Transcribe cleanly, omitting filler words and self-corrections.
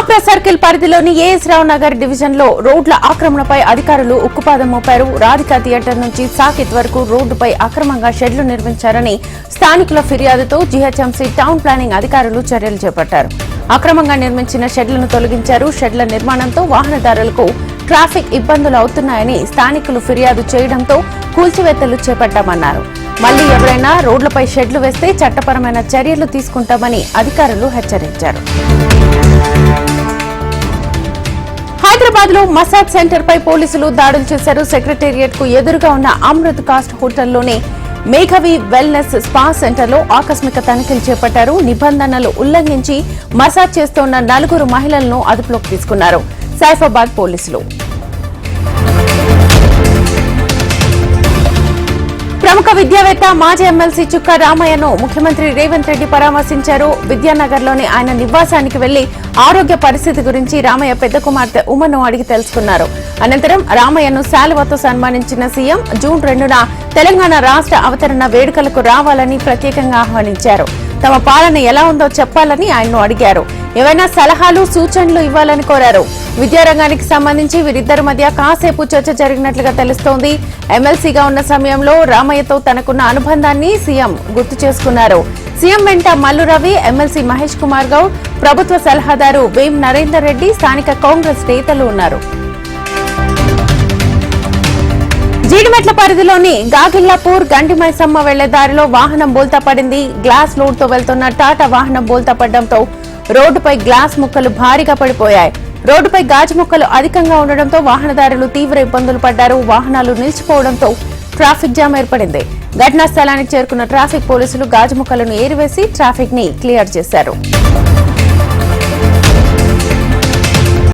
Kapra circle పరిధిలోని as రావు Nagar division లో రోడ్ల ఆక్రమణపై అధికారులు ఉక్కుపాదం మోపారు. రాధికా థియేటర్ నుంచి సాకిత్ వరకు రోడ్డుపై అక్రమంగా షెడ్లు నిర్మించారని స్థానికుల ఫిర్యాదుతో జీహెచ్ఎంసీ టౌన్ ప్లానింగ్ అధికారులు చర్యలు చేపట్టారు. అక్రమంగా నిర్మించిన షెడ్లను తొలగించారు. షెడ్ల నిర్మాణంతో వాహనదారులకు ట్రాఫిక్ ఇబ్బందులు అవుతున్నాయని స్థానికులు ఫిర్యాదు చేయడంతో కూల్చివేతలు చేపట్టామన్నారు. మళ్లీ ఎవరైనా రోడ్లపై షెడ్లు వేస్తే చట్టపరమైన చర్యలు తీసుకుంటామని అధికారులు హెచ్చరించారు. హైదరాబాద్ లో మసాజ్ సెంటర్ పై పోలీసులు దాడులు చేశారు. సెక్రటేరియట్ కు ఎదురుగా ఉన్న అమృత్ కాస్ట్ హోటల్లోని మేఘవి వెల్నెస్ స్పా సెంటర్ లో ఆకస్మిక తనిఖీలు చేపట్టారు. నిబంధనలు ఉల్లంఘించి మసాజ్ చేస్తున్న 4 మహిళలను అదుపులోకి తీసుకున్నారు సైఫాబాద్ పోలీసులు. ప్రముఖ విద్యావేత్త మాజీ ఎమ్మెల్సీ చుక్క రామయ్యను ముఖ్యమంత్రి రేవంత్ రెడ్డి పరామర్శించారు. విద్యానగర్లోని ఆయన నివాసానికి వెళ్లి ఆరోగ్య పరిస్థితి గురించి రామయ్య పెద్ద కుమార్తె ఉమను అడిగి తెలుసుకున్నారు. అనంతరం రామయ్యను శాలువాతో సన్మానించిన సీఎం జూన్ 2న తెలంగాణ రాష్ట్ర అవతరణ వేడుకలకు రావాలని ప్రత్యేకంగా ఆహ్వానించారు. తమ పాలన ఎలా ఉందో చెప్పాలని ఆయన్ను అడిగారు. ఏవైనా సలహాలు సూచనలు ఇవ్వాలని కోరారు. విద్యారంగానికి సంబంధించి వీరిద్దరి మధ్య కాసేపు చర్చ జరిగినట్లుగా తెలుస్తోంది. ఎమ్మెల్సీగా ఉన్న సమయంలో రామయ్యతో తనకున్న అనుబంధాన్ని సీఎం గుర్తు చేసుకున్నారు. సీఎం వెంట మల్లు రవి, ఎమ్మెల్సీ మహేష్ కుమార్ గౌడ్, ప్రభుత్వ సలహాదారు వేం నరేందర్ రెడ్డి, స్థానిక కాంగ్రెస్ నేతలు ఉన్నారు. జీడిమెట్ల పరిధిలోని గాగిల్లాపూర్ గండిమైసమ్మ వెళ్లే దారిలో వాహనం బోల్తా పడింది. గ్లాస్ లోడ్ తో వెళ్తున్న టాటా వాహనం బోల్తా పడడంతో రోడ్డుపై గ్లాస్ ముక్కలు భారీగా పడిపోయాయి. రోడ్డుపై గాజు ముక్కలు అధికంగా ఉండడంతో వాహనదారులు తీవ్ర ఇబ్బందులు పడ్డారు. వాహనాలు నిలిచిపోవడంతో ట్రాఫిక్ జామ్ ఏర్పడింది. ఘటనా స్థలానికి చేరుకున్న ట్రాఫిక్ పోలీసులు గాజు ముక్కలను ఏరివేసి ట్రాఫిక్ ని క్లియర్ చేశారు.